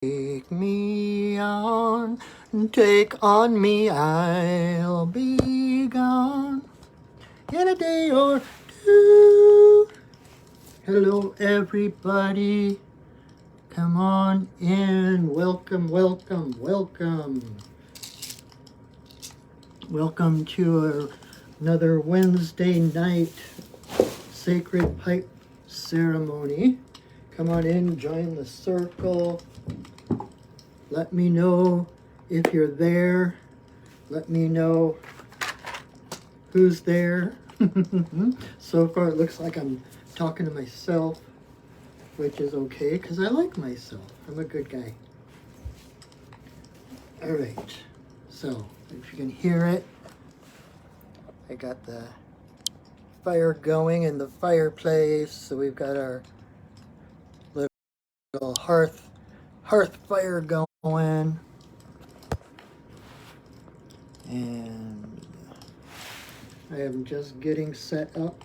Take me on, take on me, I'll be gone in a day or two. Hello, everybody. Come on in. Welcome, welcome, welcome. Welcome to another Wednesday night sacred pipe ceremony. Come on in, join the circle. Let me know if you're there. Let me know who's there. So far it looks like I'm talking to myself, which is okay because I like myself. I'm a good guy. All right, so if you can hear it, I got the fire going in the fireplace. So we've got our little hearth fire going, and I am just getting set up.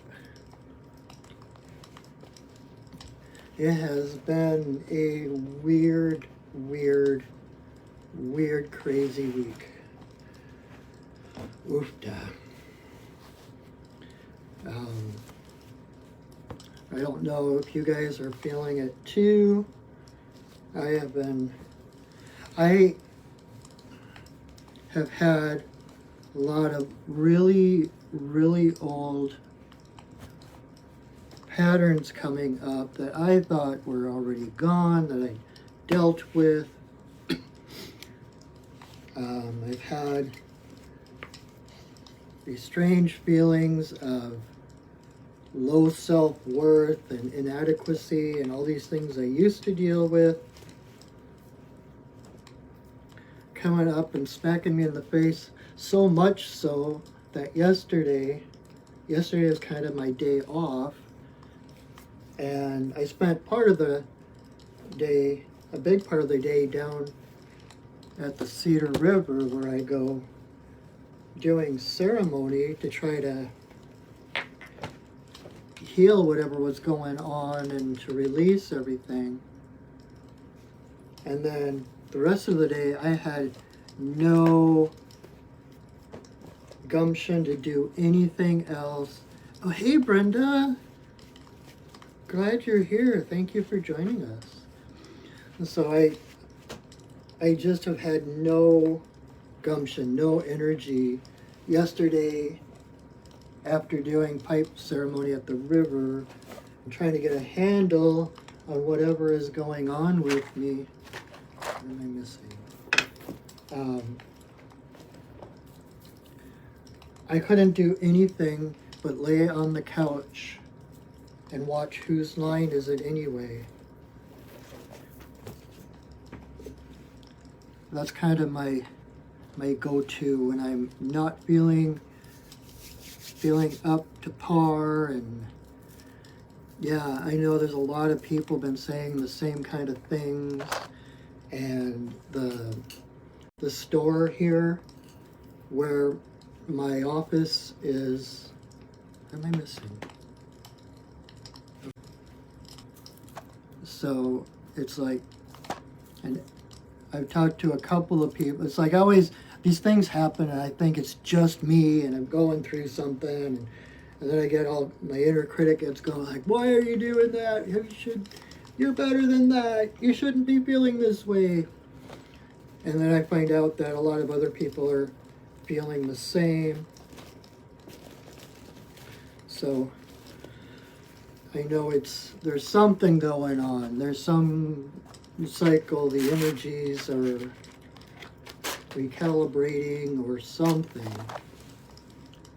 It has been a weird, crazy week. Oofda. I don't know if you guys are feeling it too. I have had a lot of really old patterns coming up that I thought were already gone, that I dealt with. I've had these strange feelings of low self-worth and inadequacy and all these things I used to deal with coming up and smacking me in the face, so much so that yesterday was kind of my day off, and I spent part of the day, a big part of the day, down at the Cedar River where I go doing ceremony to try to heal whatever was going on and to release everything. And then the rest of the day I had no gumption to do anything else. Oh, hey Brenda, glad you're here. Thank you for joining us. And so I just have had no gumption, no energy. Yesterday, after doing pipe ceremony at the river, I'm trying to get a handle on whatever is going on with me. What am I missing? I couldn't do anything but lay on the couch and watch whose line is it anyway. That's kind of my go-to when I'm not feeling up to par. And yeah, I know there's a lot of people been saying the same kind of things. And the store here where my office is, what am I missing? So it's like, and I've talked to a couple of people. It's like always these things happen and I think it's just me and I'm going through something, and then I get all, my inner critic gets going like, why are you doing that? You're better than that. You shouldn't be feeling this way. And then I find out that a lot of other people are feeling the same. So I know there's something going on. There's some cycle, the energies are recalibrating or something.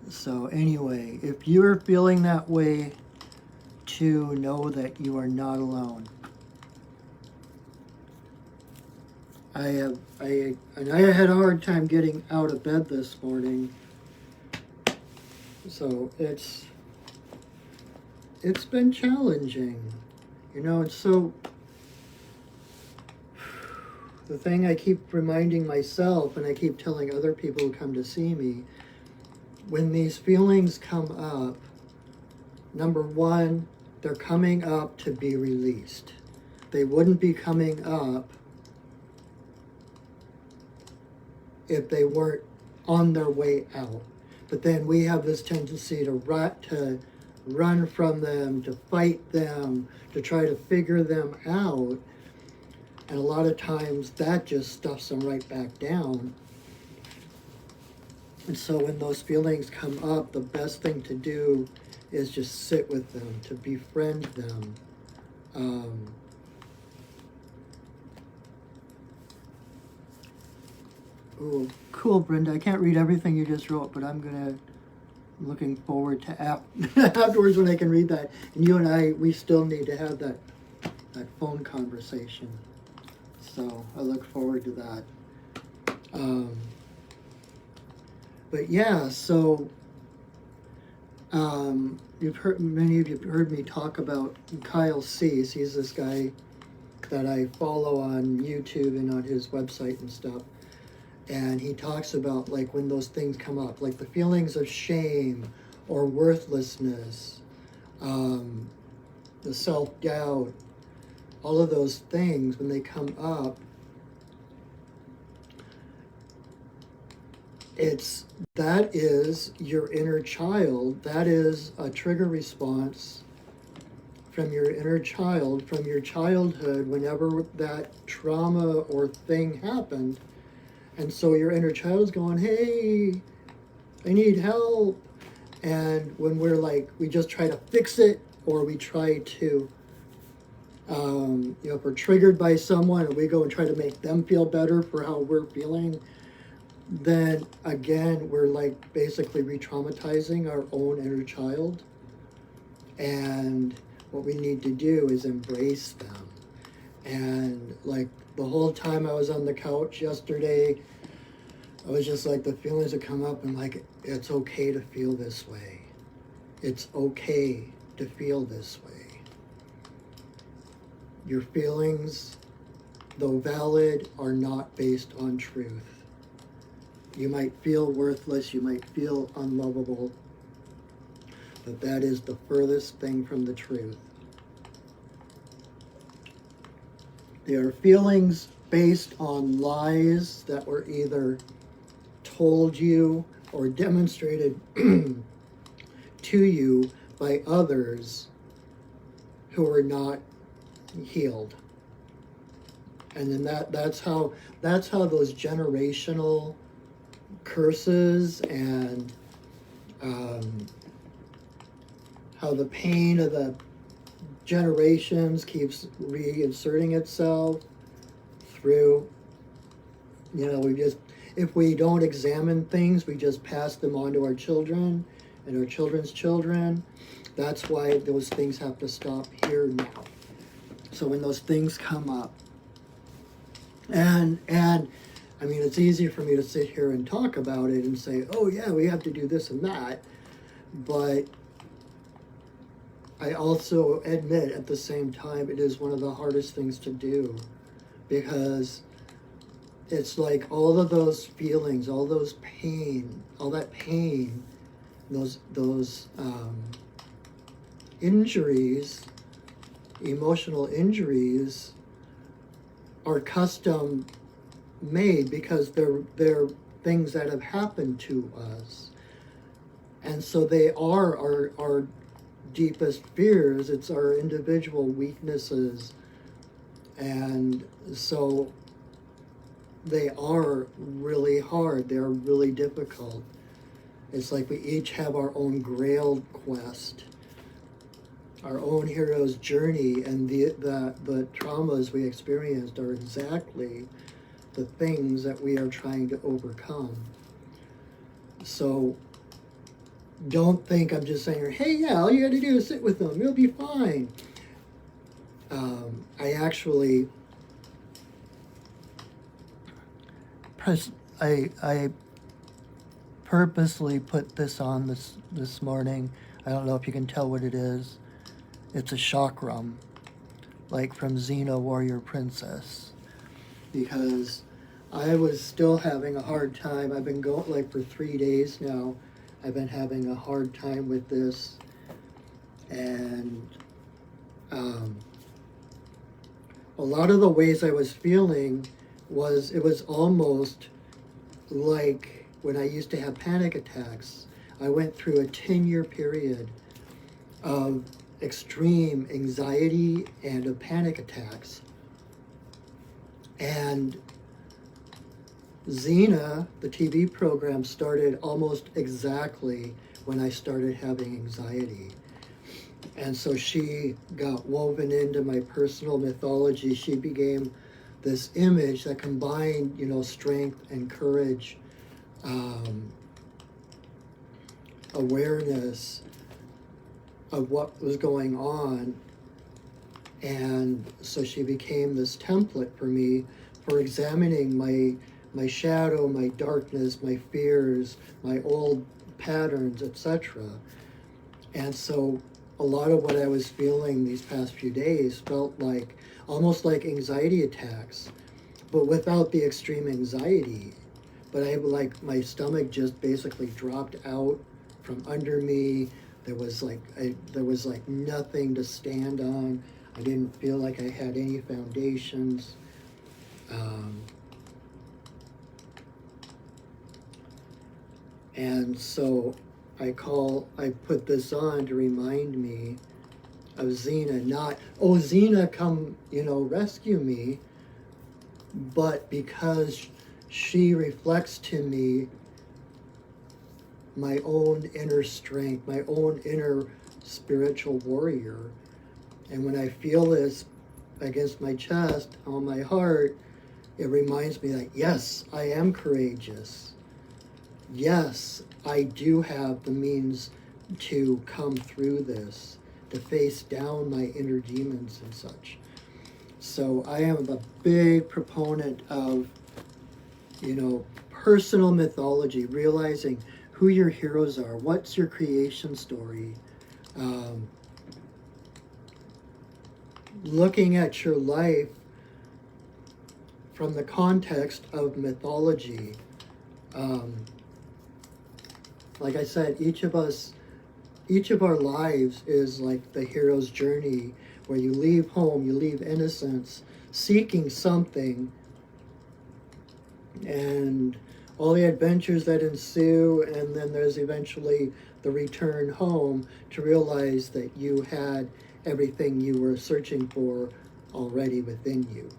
So anyway, if you're feeling that way too, know that you are not alone. I had a hard time getting out of bed this morning. So it's been challenging. You know, it's so, the thing I keep reminding myself and I keep telling other people who come to see me, when these feelings come up, number one, they're coming up to be released. They wouldn't be coming up if they weren't on their way out. But then we have this tendency to run from them, to fight them, to try to figure them out. And a lot of times that just stuffs them right back down. And so when those feelings come up, the best thing to do is just sit with them, to befriend them. Oh, cool, Brenda. I can't read everything you just wrote, but looking forward to afterwards when I can read that. And you and I, we still need to have that phone conversation. So I look forward to that. But yeah, so many of you have heard me talk about Kyle Cease. He's this guy that I follow on YouTube and on his website and stuff. And he talks about like when those things come up, like the feelings of shame or worthlessness, the self-doubt, all of those things, when they come up, that is your inner child. That is a trigger response from your inner child, from your childhood, whenever that trauma or thing happened. And so your inner child is going, hey, I need help. And when we're like, we just try to fix it, or we try to, if we're triggered by someone and we go and try to make them feel better for how we're feeling, then again, we're like basically re-traumatizing our own inner child. And what we need to do is embrace them. And like the whole time I was on the couch yesterday, I was just like, the feelings that come up, and like, it's okay to feel this way. It's okay to feel this way. Your feelings, though valid, are not based on truth. You might feel worthless, you might feel unlovable, but that is the furthest thing from the truth. They are feelings based on lies that were either told you or demonstrated to you by others who are not healed. And then that's how those generational curses and how the pain of the generations keeps reinserting itself through, if we don't examine things, we just pass them on to our children and our children's children. That's why those things have to stop here now. So when those things come up, and I mean, it's easy for me to sit here and talk about it and say, oh yeah, we have to do this and that, but I also admit at the same time it is one of the hardest things to do, because it's like all of those feelings, all that pain, those injuries, emotional injuries, are custom made because they're things that have happened to us. And so they are our deepest fears. It's our individual weaknesses. And so they are really hard. They're really difficult. It's like we each have our own grail quest, our own hero's journey, and the traumas we experienced are exactly the things that we are trying to overcome. So don't think I'm just saying, hey, yeah, all you got to do is sit with them. You'll be fine. I purposely put this on this morning. I don't know if you can tell what it is. It's a chakram, like from Xena Warrior Princess, because I was still having a hard time. I've been going like for 3 days now. I've been having a hard time with this, and a lot of the ways I was feeling it was almost like when I used to have panic attacks, I went through a 10-year period of extreme anxiety and of panic attacks. And Xena, the TV program, started almost exactly when I started having anxiety. And so she got woven into my personal mythology. She became this image that combined, strength and courage, awareness of what was going on. And so she became this template for me for examining my shadow, my darkness, my fears, my old patterns, etc. And so a lot of what I was feeling these past few days felt like almost like anxiety attacks, but without the extreme anxiety. But my stomach just basically dropped out from under me. There was like nothing to stand on. I didn't feel like I had any foundations. And so I put this on to remind me of Xena, not, oh, Xena, come, rescue me, but because she reflects to me my own inner strength, my own inner spiritual warrior. And when I feel this against my chest, on my heart, it reminds me that, yes, I am courageous. Yes, I do have the means to come through this, to face down my inner demons and such. So I am a big proponent of, personal mythology, realizing who your heroes are, what's your creation story, looking at your life from the context of mythology. Like I said, each of our lives is like the hero's journey, where you leave home, you leave innocence, seeking something, and all the adventures that ensue, and then there's eventually the return home to realize that you had everything you were searching for already within you.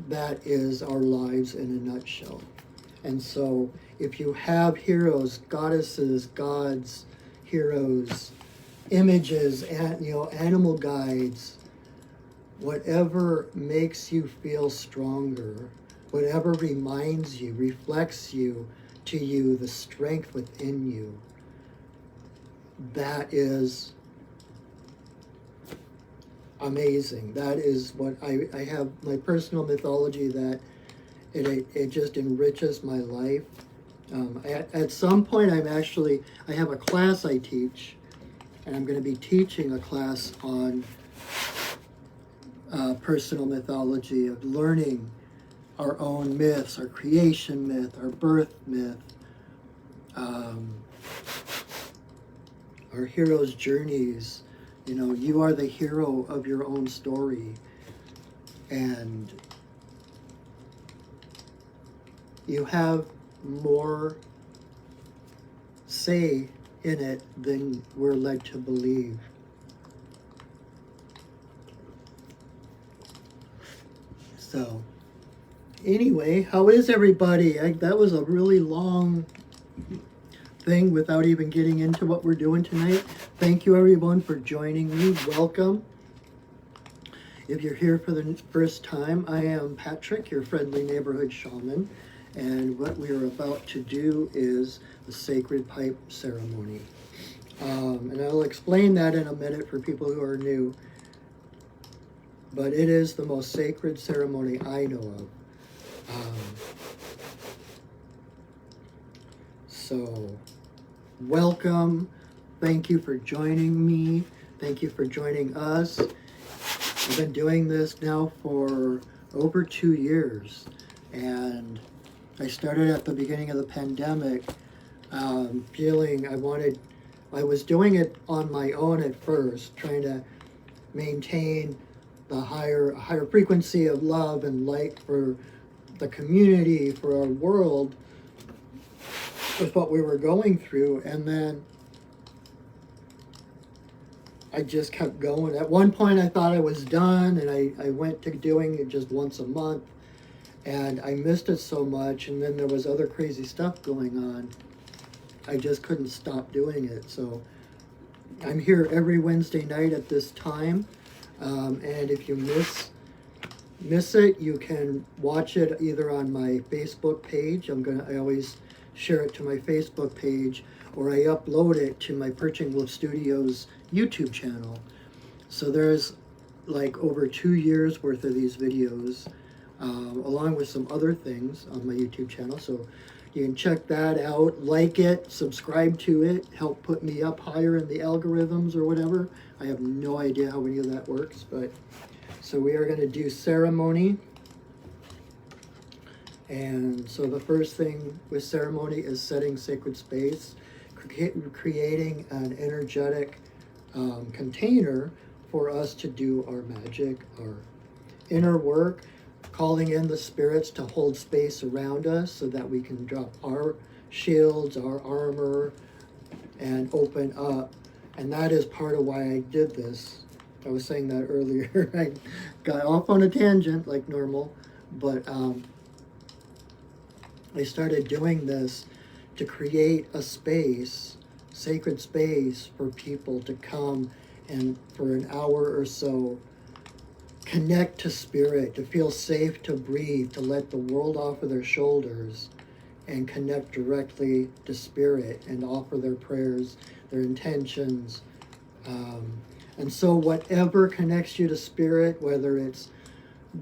That is our lives in a nutshell. And so if you have heroes, goddesses, gods, heroes, images, and animal guides, whatever makes you feel stronger, whatever reminds you, reflects you to you, the strength within you, that is amazing. That is what I have, my personal mythology, that it just enriches my life. At some point, I have a class I teach, and I'm going to be teaching a class on personal mythology, of learning our own myths, our creation myth, our birth myth, our hero's journeys. You are the hero of your own story, and you have more say in it than we're led to believe. So, anyway, how is everybody? That was a really long thing without even getting into what we're doing tonight. Thank you, everyone, for joining me. Welcome. If you're here for the first time, I am Patrick, your friendly neighborhood shaman, and what we are about to do is the sacred pipe ceremony. And I'll explain that in a minute for people who are new, but it is the most sacred ceremony I know of. So, welcome. Thank you for joining me. Thank you for joining us. I've been doing this now for over 2 years, and I started at the beginning of the pandemic, feeling I was doing it on my own at first, trying to maintain the higher frequency of love and light for the community, for our world, with what we were going through. And then I just kept going. At one point I thought I was done, and I went to doing it just once a month, and I missed it so much, and then there was other crazy stuff going on. I just couldn't stop doing it. So I'm here every Wednesday night at this time, and if you miss it, you can watch it either on my Facebook page. I always share it to my Facebook page, or I upload it to my Perching Wolf Studios YouTube channel. So there's like over 2 years worth of these videos, along with some other things on my YouTube channel. So you can check that out, like it, subscribe to it, help put me up higher in the algorithms or whatever. I have no idea how any of that works, but so we are going to do ceremony. And so the first thing with ceremony is setting sacred space, creating an energetic container for us to do our magic, our inner work, calling in the spirits to hold space around us so that we can drop our shields, our armor, and open up. And that is part of why I did this. I was saying that earlier. I got off on a tangent like normal, but I started doing this to create a space, sacred space, for people to come and for an hour or so connect to spirit, to feel safe to breathe, to let the world off of their shoulders and connect directly to spirit and offer their prayers, their intentions. And so whatever connects you to spirit, whether it's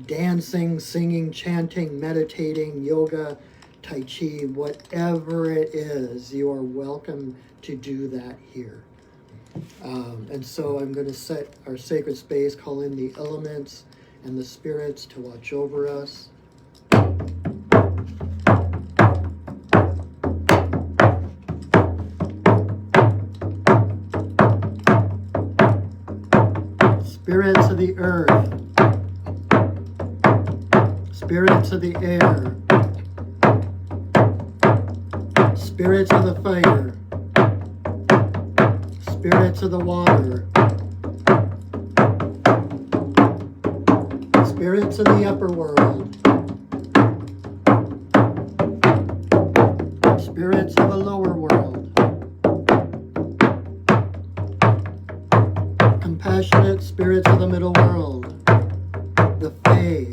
dancing, singing, chanting, meditating, yoga, Tai Chi, whatever it is, you are welcome to do that here. And so I'm going to set our sacred space, call in the elements and the spirits to watch over us. Spirits of the earth, spirits of the air, spirits of the fire, spirits of the water, spirits of the upper world, spirits of the lower world, compassionate spirits of the middle world, the Fae,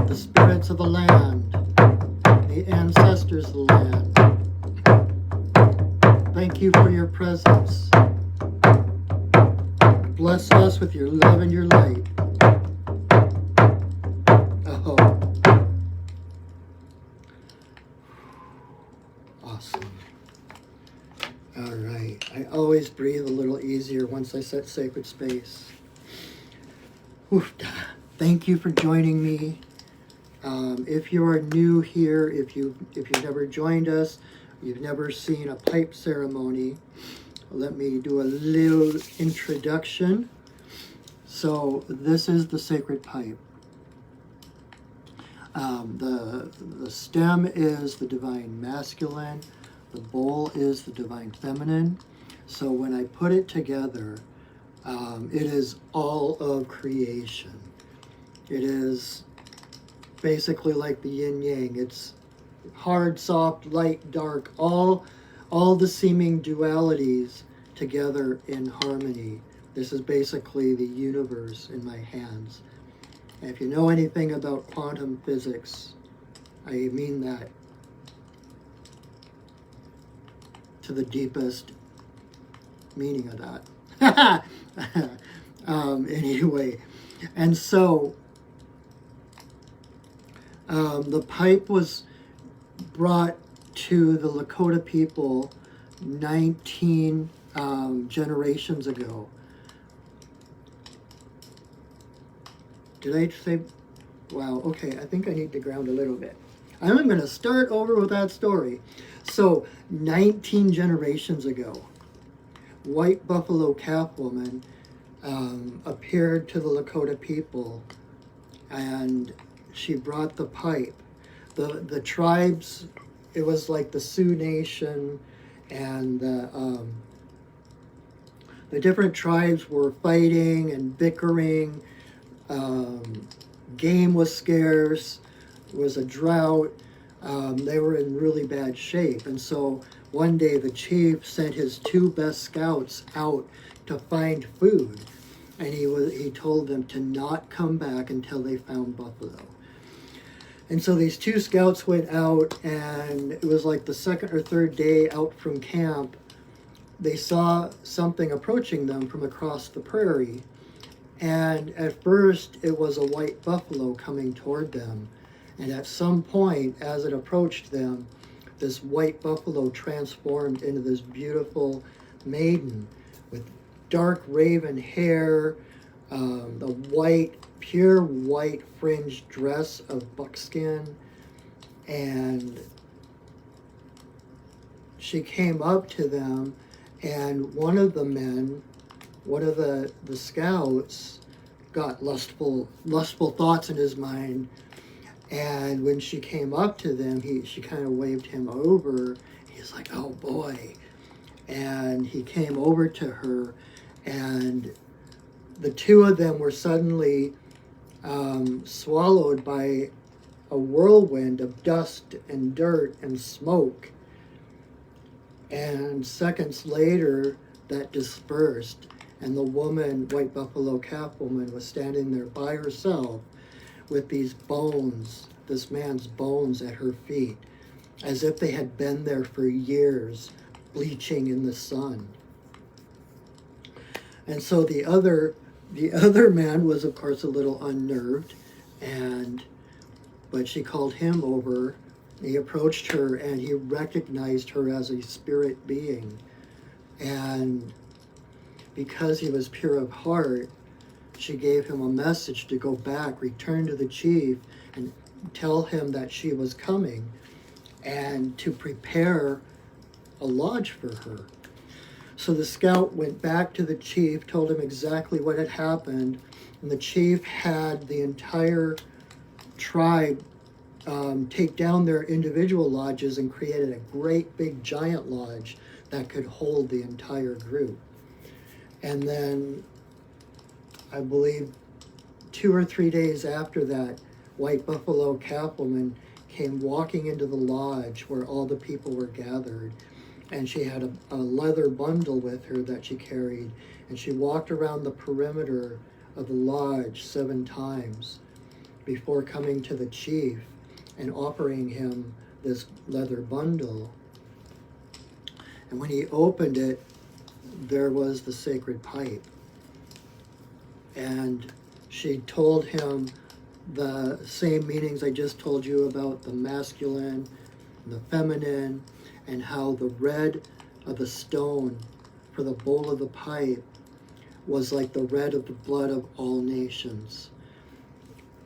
the spirits of the land, the ancestors of the land. Thank you for your presence. Bless us with your love and your light. Oh. Awesome. All right. I always breathe a little easier once I set sacred space. Oof. Thank you for joining me. If you are new here, if you've never joined us, you've never seen a pipe ceremony, let me do a little introduction. So this is the sacred pipe. The stem is the divine masculine. The bowl is the divine feminine. So when I put it together, it is all of creation. It is basically like the yin yang. It's hard, soft, light, dark, all the seeming dualities together in harmony. This is basically the universe in my hands. And if you know anything about quantum physics, I mean that to the deepest meaning of that. Anyway, and so the pipe was brought to the Lakota people 19 generations ago. Did I say? Wow, okay, I think I need to ground a little bit. I'm going to start over with that story. So, 19 generations ago, White Buffalo Calf Woman appeared to the Lakota people, and she brought the pipe. The tribes it was like the Sioux Nation and the different tribes were fighting and bickering. Game was scarce. It was a drought. They were in really bad shape. And so one day the chief sent his two best scouts out to find food. And he told them to not come back until they found buffalo. And so these two scouts went out, and it was like the second or third day out from camp. They saw something approaching them from across the prairie. And at first it was a white buffalo coming toward them. And at some point, as it approached them, this white buffalo transformed into this beautiful maiden with dark raven hair, the white, pure white fringed dress of buckskin. And she came up to them, and one of the men, one of the scouts, got lustful thoughts in his mind. And when she came up to them, she kind of waved him over. He's like, oh boy. And he came over to her, and the two of them were suddenly swallowed by a whirlwind of dust and dirt and smoke. And seconds later, that dispersed, and the woman, White Buffalo Calf woman, was standing there by herself with these bones, this man's bones at her feet, as if they had been there for years, bleaching in the sun. And so the other man was, of course, a little unnerved, but she called him over. He approached her, and he recognized her as a spirit being. And because he was pure of heart, she gave him a message to go back, return to the chief, and tell him that she was coming, and to prepare a lodge for her. So the scout went back to the chief, told him exactly what had happened, and the chief had the entire tribe take down their individual lodges and created a great big giant lodge that could hold the entire group. And then I believe 2 or 3 days after that, White Buffalo Calf woman came walking into the lodge where all the people were gathered, and she had a leather bundle with her that she carried, and she walked around the perimeter of the lodge 7 times before coming to the chief and offering him this leather bundle. And when he opened it, there was the sacred pipe. And she told him the same meanings I just told you about the masculine and the feminine, and how the red of the stone for the bowl of the pipe was like the red of the blood of all nations.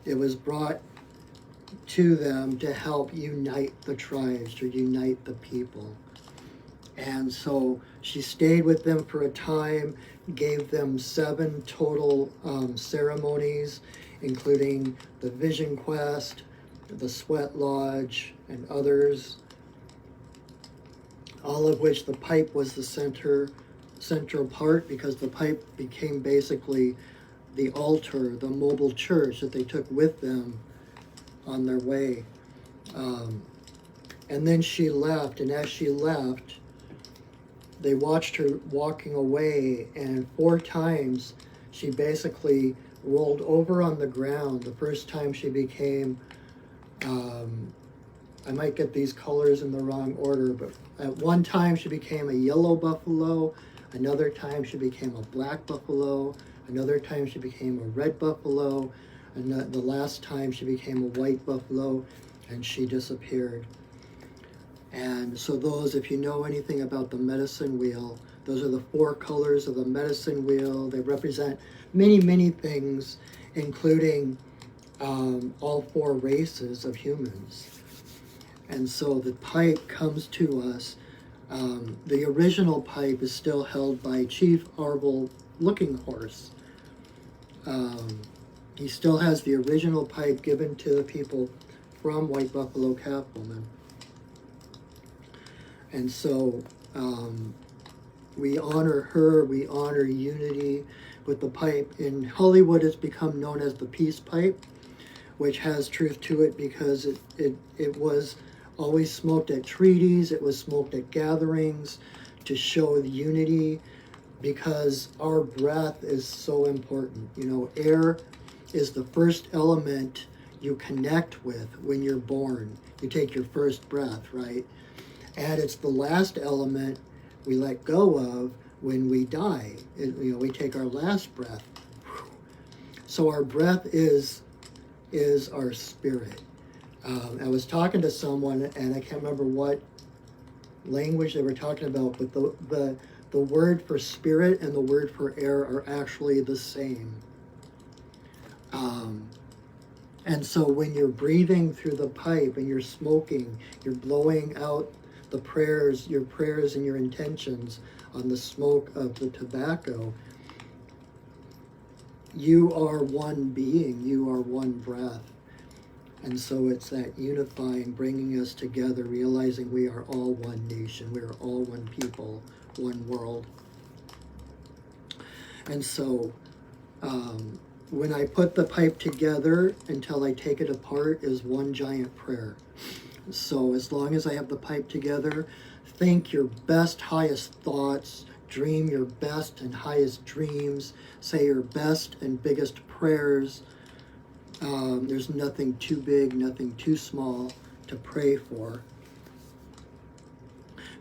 It was brought to them to help unite the tribes, to unite the people. And so she stayed with them for a time, gave them 7 total ceremonies, including the Vision Quest, the Sweat Lodge, and others, all of which the pipe was the central part, because the pipe became basically the altar, the mobile church that they took with them on their way. And then she left, and as she left, they watched her walking away, and 4 times she basically rolled over on the ground. The first time she became, I might get these colors in the wrong order, but at one time she became a yellow buffalo, another time she became a black buffalo, another time she became a red buffalo, and the last time she became a white buffalo, and she disappeared. And so those, if you know anything about the medicine wheel, those are the 4 colors of the medicine wheel. They represent many, many things, including all 4 races of humans. And so the pipe comes to us. The original pipe is still held by Chief Arvel Looking Horse. He still has the original pipe given to the people from White Buffalo Calf woman. And so we honor her, we honor unity with the pipe. In Hollywood, it's become known as the peace pipe, which has truth to it because it was always smoked at treaties, it was smoked at gatherings to show the unity, because our breath is so important. You know, air is the first element you connect with when you're born. You take your first breath, right? And it's the last element we let go of when we die. We take our last breath. So our breath is our spirit. I was talking to someone, and I can't remember what language they were talking about, but the word for spirit and the word for air are actually the same. And so when you're breathing through the pipe and you're smoking, you're blowing out the prayers, your prayers and your intentions on the smoke of the tobacco. You are one being, you are one breath. And so it's that unifying, bringing us together, realizing we are all one nation, we are all one people, one world. And so when I put the pipe together until I take it apart is one giant prayer. So as long as I have the pipe together, think your best, highest thoughts, dream your best and highest dreams, say your best and biggest prayers. There's nothing too big, nothing too small to pray for.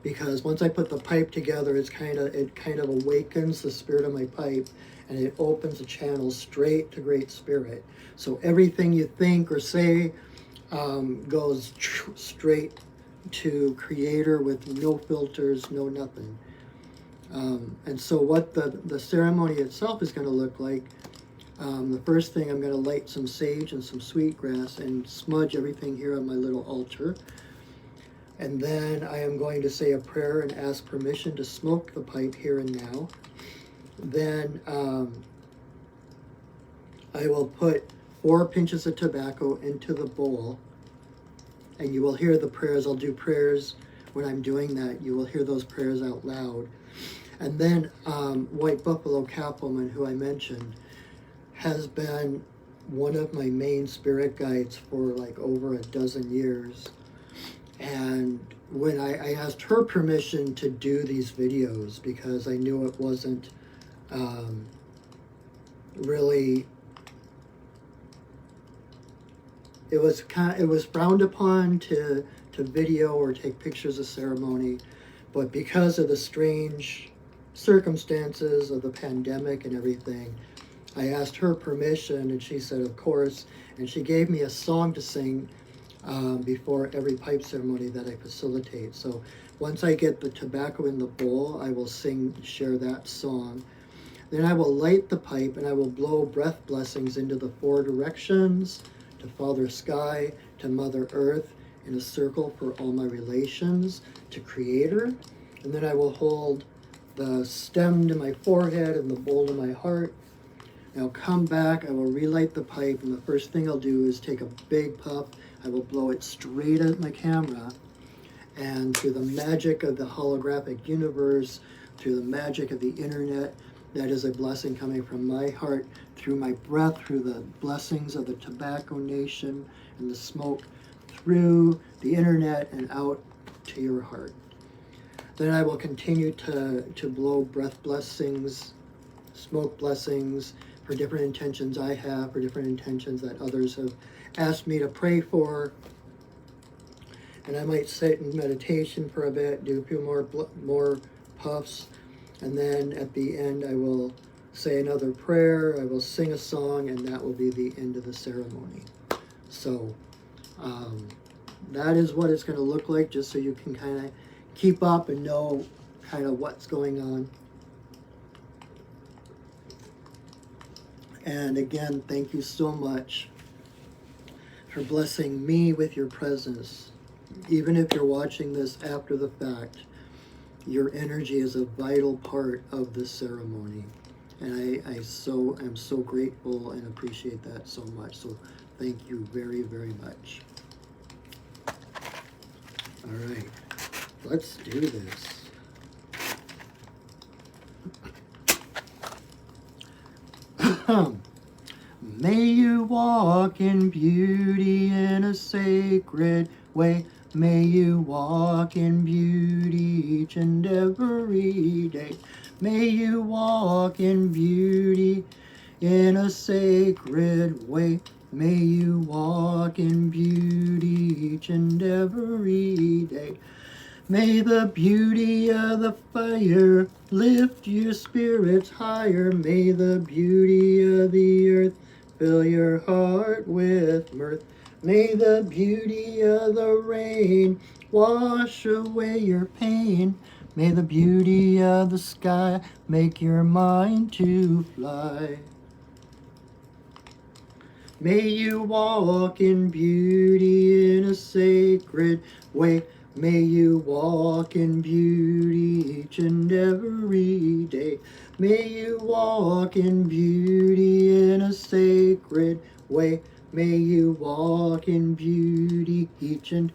Because once I put the pipe together, it kind of awakens the spirit of my pipe, and it opens a channel straight to Great Spirit. So everything you think or say goes straight to Creator with no filters, no nothing. And so what the ceremony itself is going to look like, the first thing, I'm going to light some sage and some sweetgrass and smudge everything here on my little altar. And then I am going to say a prayer and ask permission to smoke the pipe here and now. Then I will put 4 pinches of tobacco into the bowl, and you will hear the prayers. I'll do prayers when I'm doing that. You will hear those prayers out loud. And then White Buffalo Cappleman, who I mentioned, has been one of my main spirit guides for like over a dozen years. And when I asked her permission to do these videos, because I knew it wasn't really, it was frowned upon to video or take pictures of ceremony, but because of the strange circumstances of the pandemic and everything, I asked her permission, and she said of course, and she gave me a song to sing before every pipe ceremony that I facilitate. So once I get the tobacco in the bowl, I will share that song. Then I will light the pipe, and I will blow breath blessings into the 4 directions, to Father Sky, to Mother Earth, in a circle for all my relations, to Creator. And then I will hold the stem to my forehead and the bowl to my heart. I'll come back, I will relight the pipe, and the first thing I'll do is take a big puff. I will blow it straight at my camera, and through the magic of the holographic universe, through the magic of the internet, that is a blessing coming from my heart, through my breath, through the blessings of the Tobacco Nation and the smoke, through the internet and out to your heart. Then I will continue to blow breath blessings, smoke blessings, for different intentions I have, for different intentions that others have asked me to pray for. And I might sit in meditation for a bit, do a few more puffs, and then at the end I will say another prayer, I will sing a song, and that will be the end of the ceremony. So that is what it's going to look like, just so you can kind of keep up and know kind of what's going on. And again, thank you so much for blessing me with your presence. Even if you're watching this after the fact, your energy is a vital part of this ceremony. And I am so grateful and appreciate that so much. So thank you very, very much. All right. Let's do this. May you walk in beauty in a sacred way. May you walk in beauty each and every day. May you walk in beauty in a sacred way. May you walk in beauty each and every day. May the beauty of the fire lift your spirits higher. May the beauty of the earth fill your heart with mirth. May the beauty of the rain wash away your pain. May the beauty of the sky make your mind to fly. May you walk in beauty in a sacred way. May you walk in beauty each and every day. May you walk in beauty in a sacred way. May you walk in beauty each and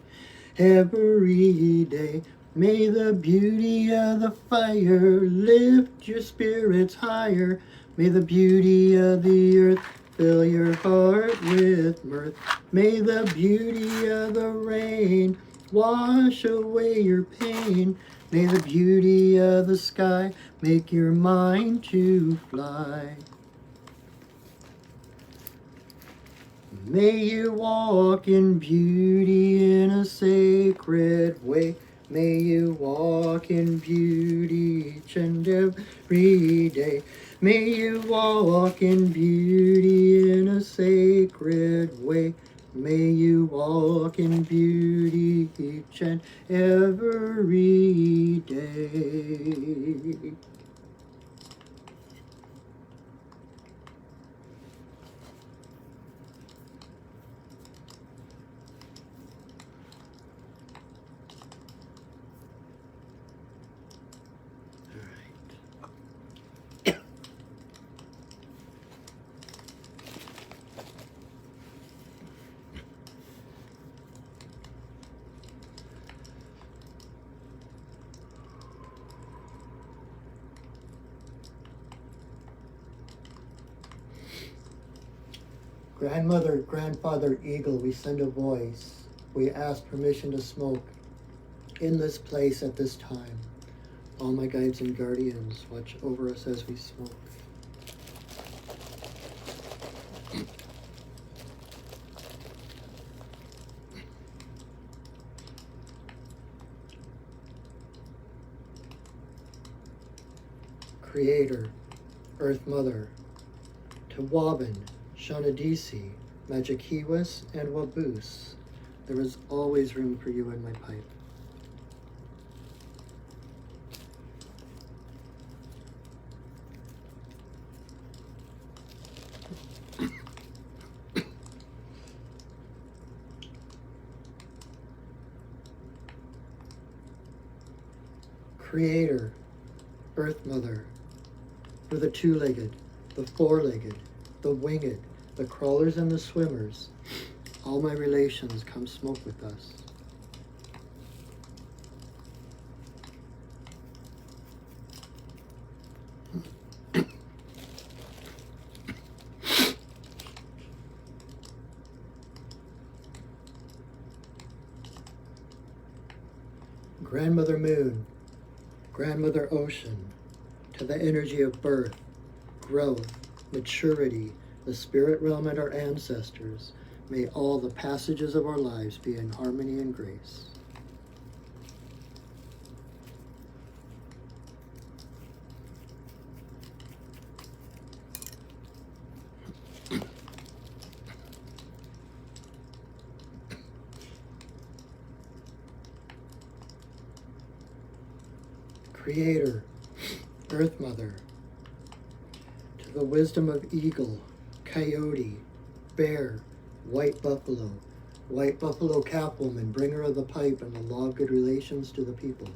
every day. May the beauty of the fire lift your spirits higher. May the beauty of the earth fill your heart with mirth. May the beauty of the rain wash away your pain. May the beauty of the sky make your mind to fly. May you walk in beauty in a sacred way. May you walk in beauty each and every day. May you walk in beauty in a sacred way. May you walk in beauty each and every day. Grandmother, Grandfather Eagle, we send a voice. We ask permission to smoke in this place at this time. All my guides and guardians, watch over us as we smoke. Creator, Earth Mother, Tawabin, Shanadisi, Magikiwas, and Waboose, there is always room for you in my pipe. Creator, Earth Mother, for the two-legged, the four-legged, the winged, the crawlers and the swimmers, all my relations, come smoke with us. Grandmother Moon, Grandmother Ocean, to the energy of birth, growth, maturity, the spirit realm and our ancestors, may all the passages of our lives be in harmony and grace. Creator, Earth Mother, to the wisdom of eagle, coyote, bear, white buffalo Catwoman, bringer of the pipe and the law of good relations to the people.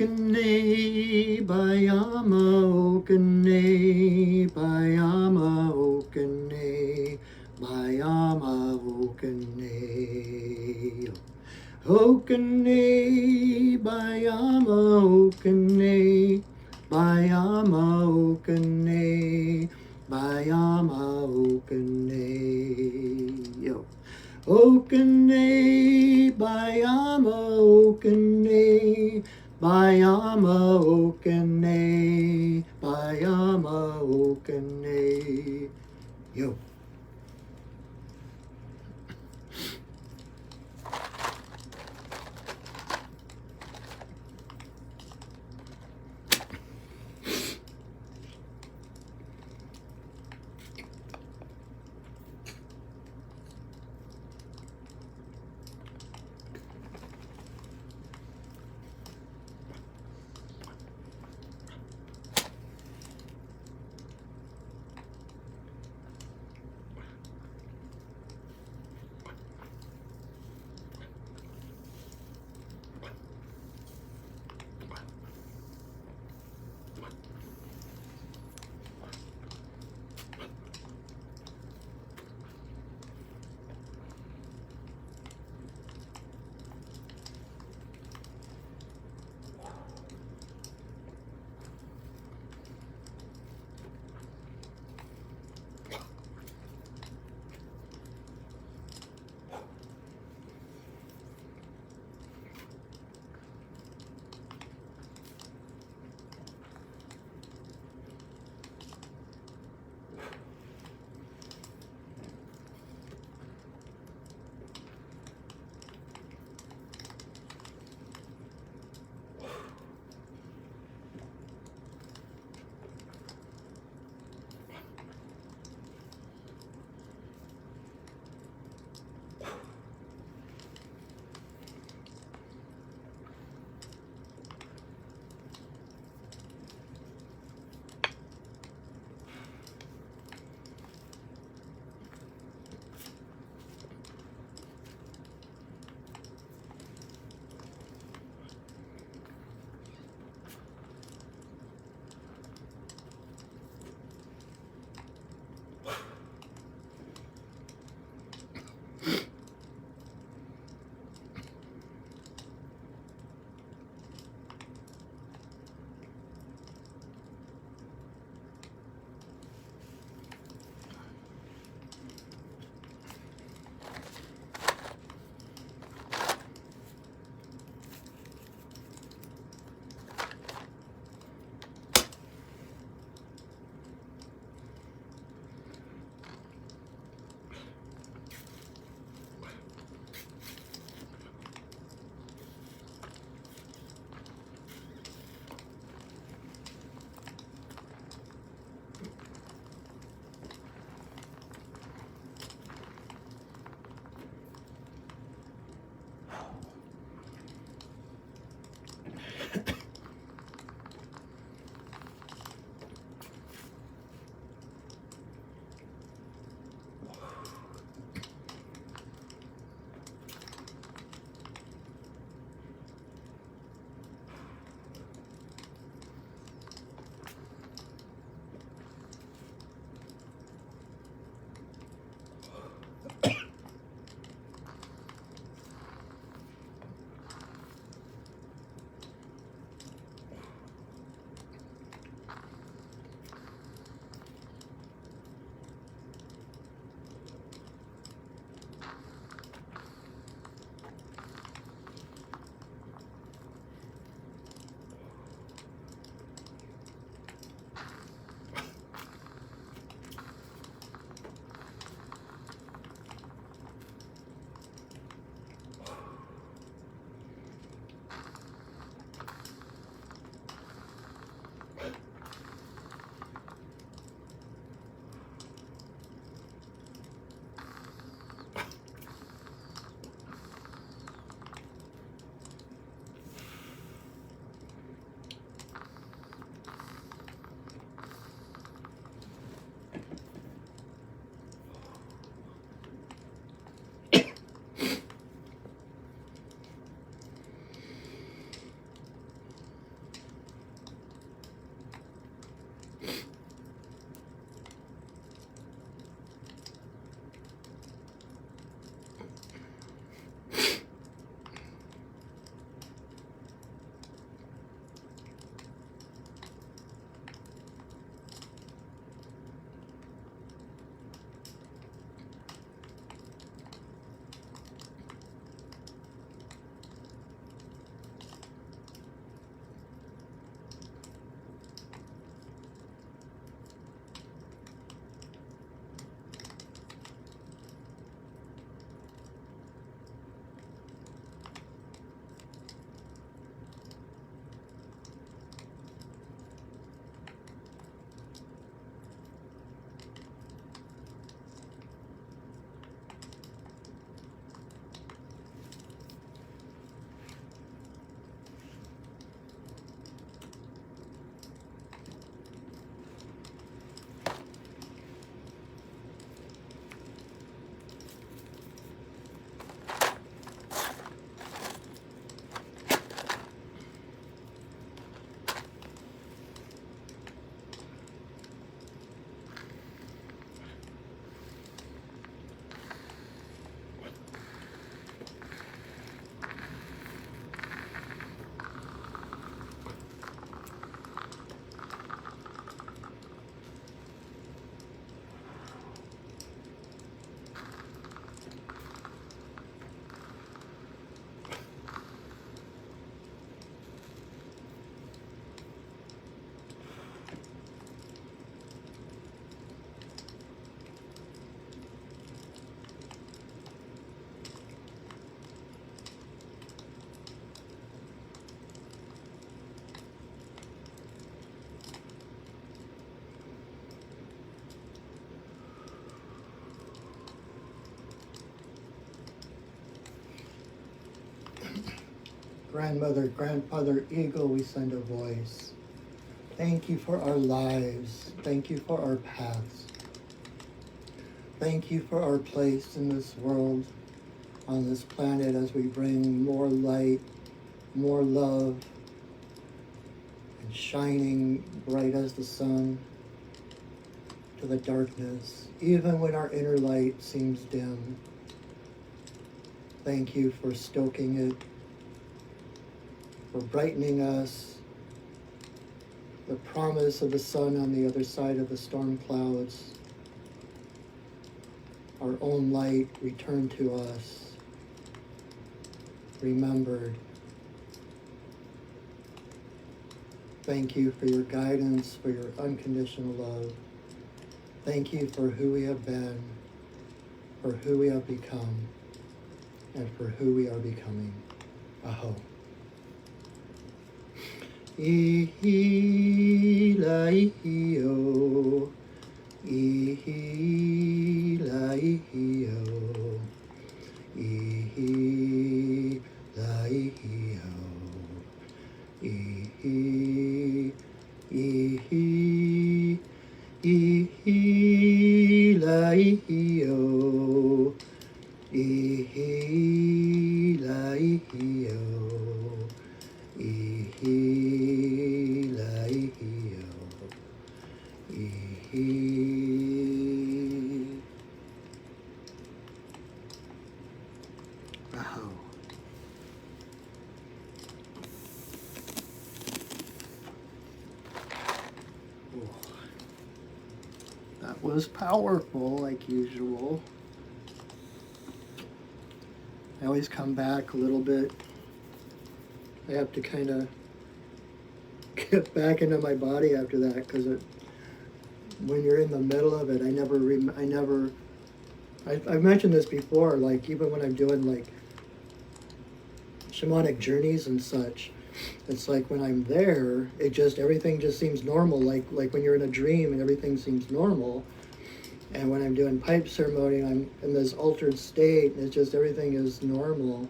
okane, bayama okane, bayama okane, bayama okane. Okane, bayama okane, bayama okane, bayama okane. Yo. Okane, bayama okane, bayama okane, bayama okane. Yo. grandmother, grandfather, eagle, we send a voice. Thank you for our lives. Thank you for our paths. Thank you for our place in this world, on this planet, as we bring more light, more love, and shining bright as the sun to the darkness, even when our inner light seems dim. Thank you for stoking it, for brightening us, the promise of the sun on the other side of the storm clouds, our own light returned to us, remembered. Thank you for your guidance, for your unconditional love. Thank you for who we have been, for who we have become, and for who we are becoming. Aho. Ihi la ihi o, ihi la ihi o, ihi la ihi o, ihi, ihi, ihi la ihi o, ihi la ihi o, ihi la ihi o, ihi. Aho. That was powerful, like usual. I always come back a little bit. I have to kind of get back into my body after that, because when you're in the middle of it, I've mentioned this before, like even when I'm doing like shamanic journeys and such, it's like when I'm there, everything just seems normal, like when you're in a dream and everything seems normal. And when I'm doing pipe ceremony, I'm in this altered state, and it's just everything is normal.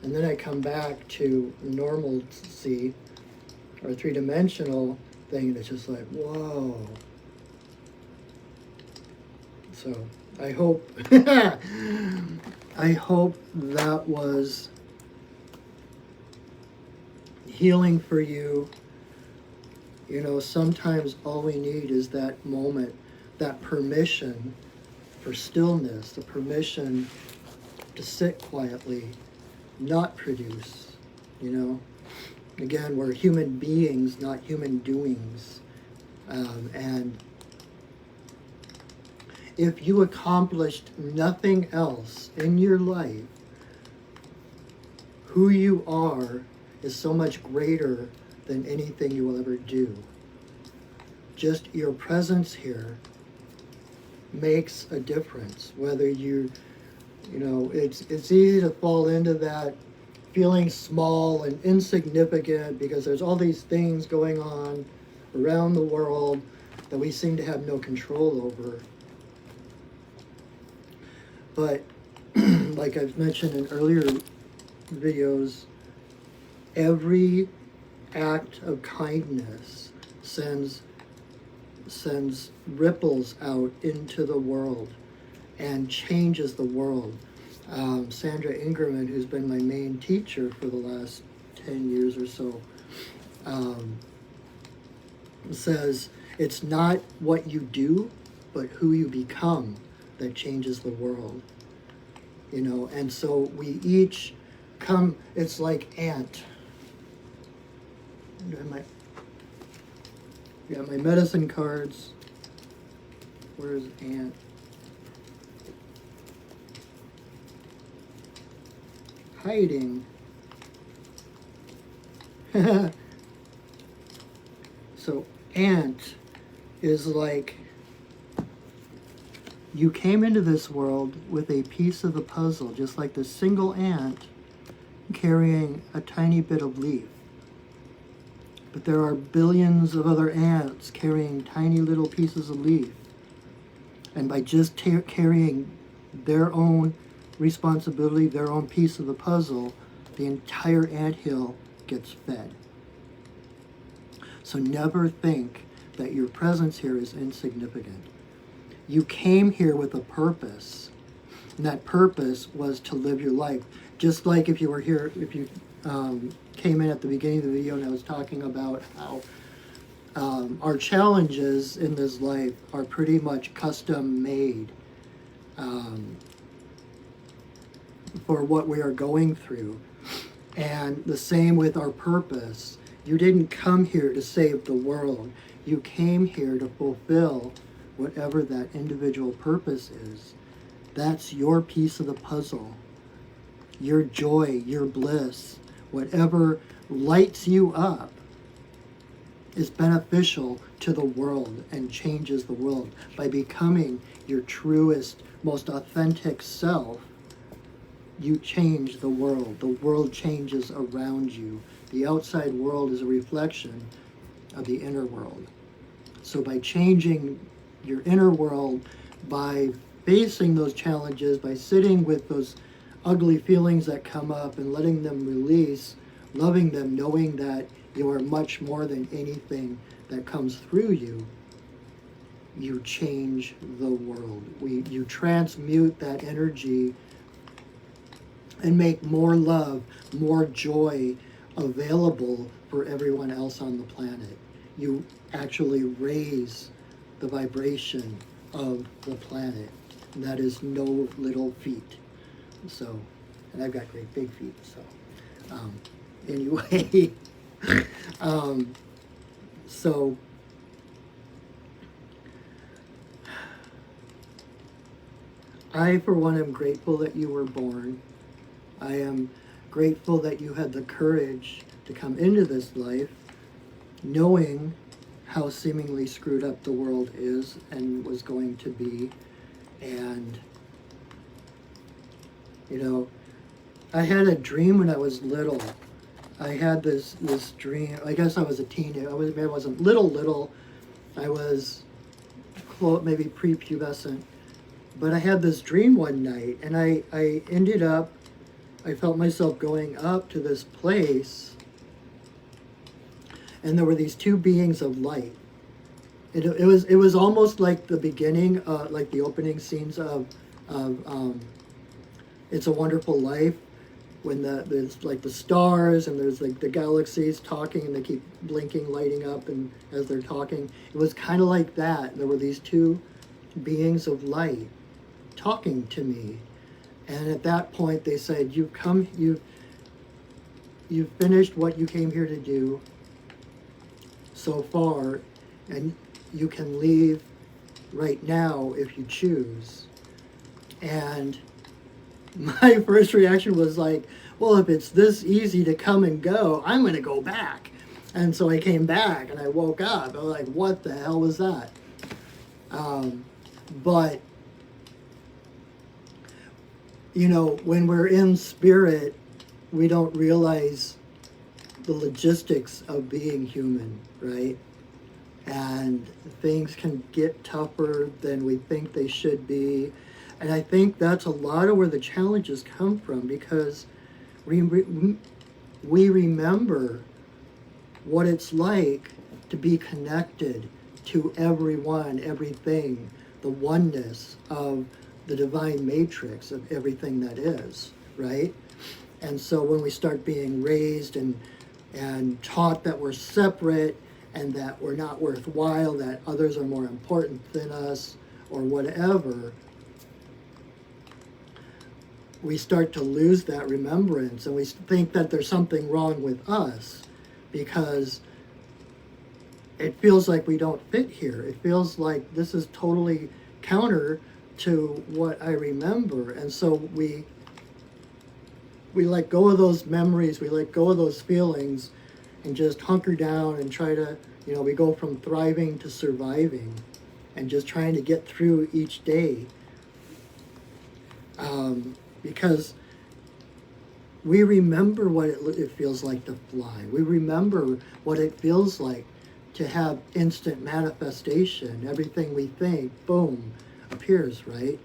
And then I come back to normalcy, or three-dimensional thing, and it's just like, whoa. So I hope, I hope that was healing for you. You know, sometimes all we need is that moment, that permission for stillness, the permission to sit quietly, not produce, you know. Again, we're human beings, not human doings. And if you accomplished nothing else in your life, who you are is so much greater than anything you will ever do. Just your presence here makes a difference. Whether you know, it's easy to fall into that feeling small and insignificant because there's all these things going on around the world that we seem to have no control over. But like I've mentioned in earlier videos, every act of kindness sends ripples out into the world and changes the world. Sandra Ingerman, who's been my main teacher for the last 10 years or so, says it's not what you do, but who you become that changes the world. You know, and so we each come, it's like ant. Got my medicine cards. Where's ant? Hiding. So ant is like, you came into this world with a piece of the puzzle, just like the single ant carrying a tiny bit of leaf. But there are billions of other ants carrying tiny little pieces of leaf. And by just carrying their own responsibility, their own piece of the puzzle, the entire anthill gets fed. So never think that your presence here is insignificant. You came here with a purpose, and that purpose was to live your life. Just like if you were here, if you came in at the beginning of the video and I was talking about how our challenges in this life are pretty much custom made for what we are going through. And the same with our purpose. You didn't come here to save the world. You came here to fulfill whatever that individual purpose is. That's your piece of the puzzle. Your joy, your bliss, whatever lights you up is beneficial to the world and changes the world. By becoming your truest, most authentic self, you change the world. The world changes around you. The outside world is a reflection of the inner world. So by changing your inner world, by facing those challenges, by sitting with those ugly feelings that come up and letting them release, loving them, knowing that you are much more than anything that comes through you, you change the world. You transmute that energy and make more love, more joy available for everyone else on the planet. You actually raise the vibration of the planet. And that is no little feat. So, and I've got great big feet, so anyway, so I, for one, am grateful that you were born. I am grateful that you had the courage to come into this life knowing how seemingly screwed up the world is and was going to be. And, you know, I had a dream when I was little. I had this dream. I guess I was a teenager. I wasn't little. I was maybe prepubescent. But I had this dream one night, and I ended up, I felt myself going up to this place, and there were these two beings of light. It was almost like the beginning, like the opening scenes of It's a Wonderful Life, when there's like the stars and there's like the galaxies talking and they keep blinking, lighting up, and as they're talking, it was kind of like that. There were these two beings of light talking to me, and at that point they said, you've finished what you came here to do so far, and you can leave right now if you choose. And my first reaction was like, well, if it's this easy to come and go, I'm going to go back. And so I came back and I woke up. I was like, what the hell was that? But, you know, when we're in spirit, we don't realize the logistics of being human, right? And things can get tougher than we think they should be. And I think that's a lot of where the challenges come from, because we remember what it's like to be connected to everyone, everything, the oneness of the divine matrix of everything that is, right? And so when we start being raised and taught that we're separate and that we're not worthwhile, that others are more important than us or whatever, we start to lose that remembrance, and we think that there's something wrong with us because it feels like we don't fit here. It feels like this is totally counter to what I remember. And so we let go of those memories, we let go of those feelings, and just hunker down and try to, you know, we go from thriving to surviving and just trying to get through each day. Because we remember what it feels like to fly. We remember what it feels like to have instant manifestation. Everything we think, boom, appears, right?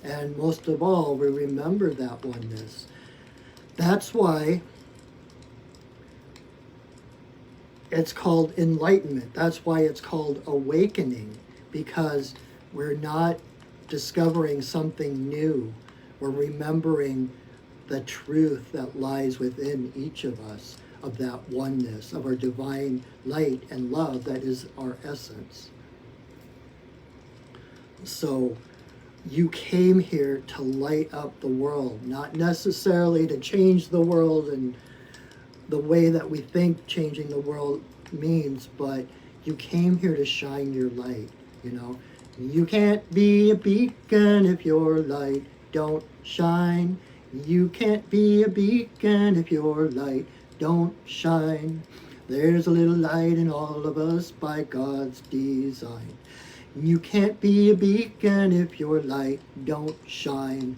And most of all, we remember that oneness. That's why it's called enlightenment. That's why it's called awakening, because we're not discovering something new. We're remembering the truth that lies within each of us, of that oneness, of our divine light and love that is our essence. So you came here to light up the world, not necessarily to change the world and the way that we think changing the world means, but you came here to shine your light, you know. You can't be a beacon if your light don't shine. You can't be a beacon if your light don't shine. There's a little light in all of us by God's design. You can't be a beacon if your light don't shine.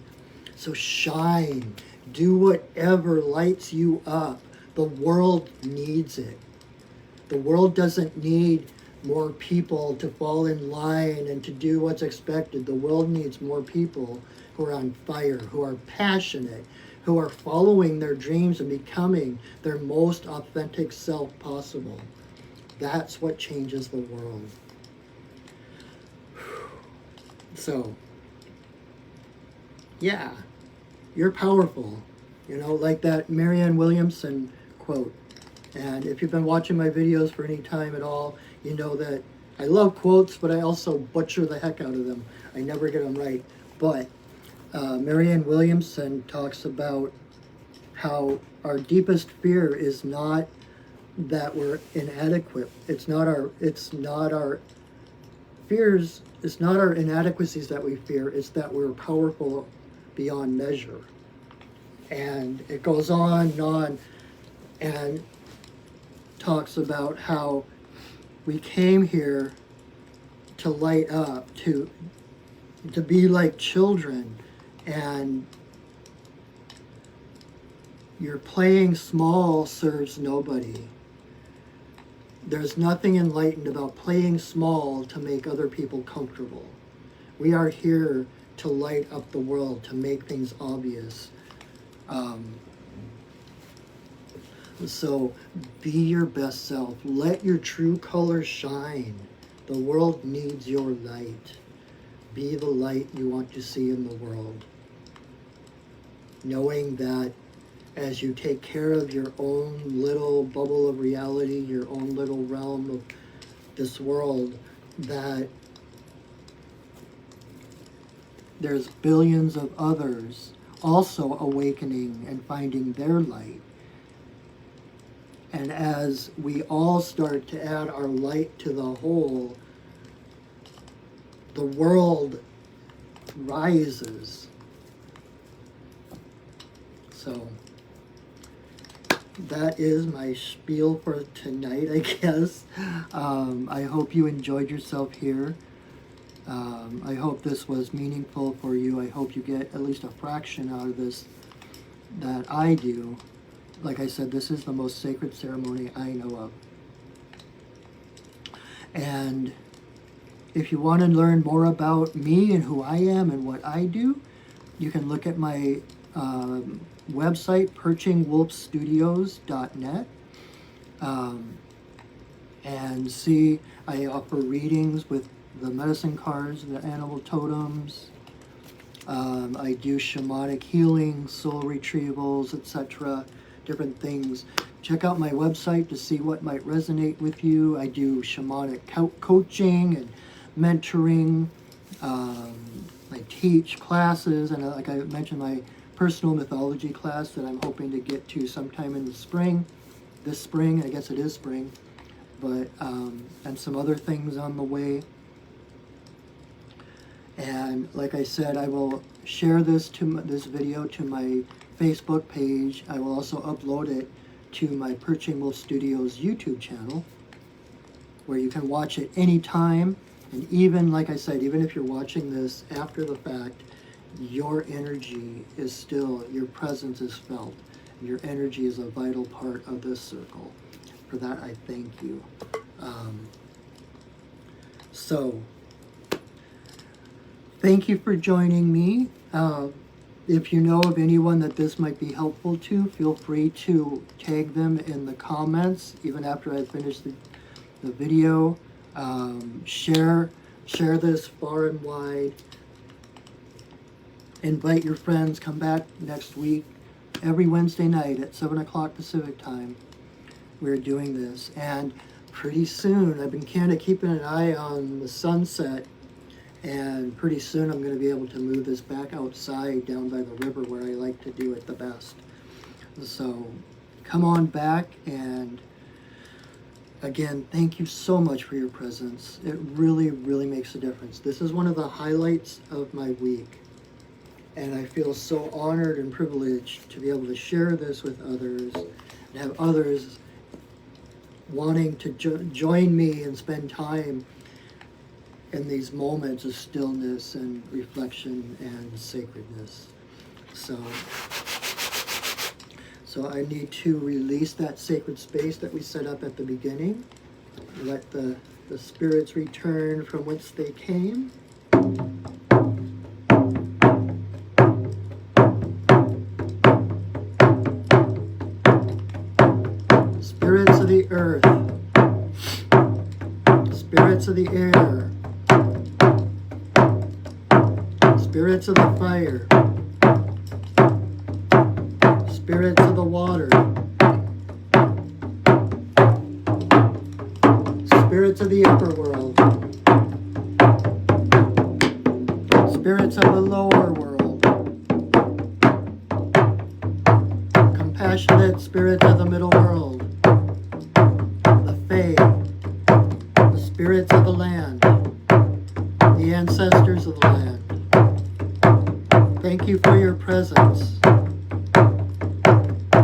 So shine. Do whatever lights you up. The world needs it. The world doesn't need more people to fall in line and to do what's expected. The world needs more people who are on fire, who are passionate, who are following their dreams and becoming their most authentic self possible. That's what changes the world. So, yeah, you're powerful. You know, like that Marianne Williamson quote. And if you've been watching my videos for any time at all, you know that I love quotes, but I also butcher the heck out of them. I never get them right. But Marianne Williamson talks about how our deepest fear is not that we're inadequate. It's not our fears, it's not our inadequacies that we fear, it's that we're powerful beyond measure. And it goes on, and talks about how we came here to light up, to be like children, and your playing small serves nobody. There's nothing enlightened about playing small to make other people comfortable. We are here to light up the world, to make things obvious. So be your best self. Let your true colors shine. The world needs your light. Be the light you want to see in the world. Knowing that as you take care of your own little bubble of reality, your own little realm of this world, that there's billions of others also awakening and finding their light. And as we all start to add our light to the whole, the world rises. So that is my spiel for tonight, I guess. I hope you enjoyed yourself here. I hope this was meaningful for you. I hope you get at least a fraction out of this that I do. Like I said, this is the most sacred ceremony I know of. And if you want to learn more about me and who I am and what I do, you can look at my website, perchingwolfstudios.net, and see I offer readings with the medicine cards, the animal totems. I do shamanic healing, soul retrievals, etc., different things. Check out my website to see what might resonate with you. I do shamanic coaching and mentoring. I teach classes, and like I mentioned, my personal mythology class that I'm hoping to get to sometime in the spring. This spring, I guess it is spring, but and some other things on the way. And like I said, I will share this video to my Facebook page. I will also upload it to my Perching Wolf Studios YouTube channel, where you can watch it anytime. And even, like I said, even if you're watching this after the fact, your energy is still, your presence is felt. Your energy is a vital part of this circle. For that, I thank you. So, thank you for joining me. If you know of anyone that this might be helpful to, feel free to tag them in the comments, even after I finish the video. Share this far and wide. Invite your friends. Come back next week. Every Wednesday night at 7 o'clock Pacific time, we're doing this. And pretty soon, I've been kind of keeping an eye on the sunset, and pretty soon I'm going to be able to move this back outside down by the river where I like to do it the best. So come on back, and again, thank you so much for your presence. It really, really makes a difference. This is one of the highlights of my week, and I feel so honored and privileged to be able to share this with others and have others wanting to join me and spend time in these moments of stillness and reflection and sacredness. So I need to release that sacred space that we set up at the beginning. Let the spirits return from whence they came. Spirits of the earth, spirits of the air, spirits of the fire, spirits of the water, spirits of the upper world, spirits of the lower world, compassionate spirits of the middle world, the Fae, the spirits of the land, the ancestors of the land. Thank you for your presence.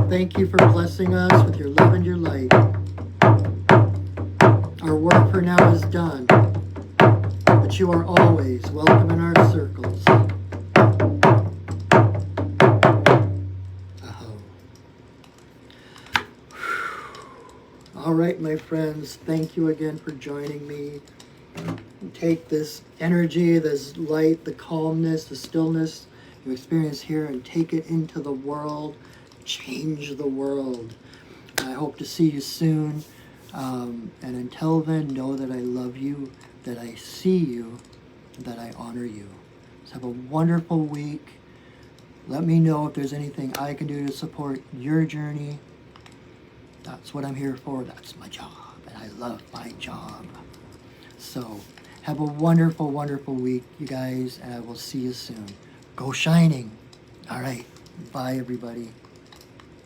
Thank you for blessing us with your love and your light. Our work for now is done, but you are always welcome in our circles. All right, my friends, thank you again for joining me. Take this energy, this light, the calmness, the stillness you experience here, and take it into the world. Change the world. I hope to see you soon. And until then, know that I love you, that I see you, that I honor you. So have a wonderful week. Let me know if there's anything I can do to support your journey. That's what I'm here for. That's my job. And I love my job. So have a wonderful, wonderful week, you guys. And I will see you soon. Go shining. All right. Bye, everybody.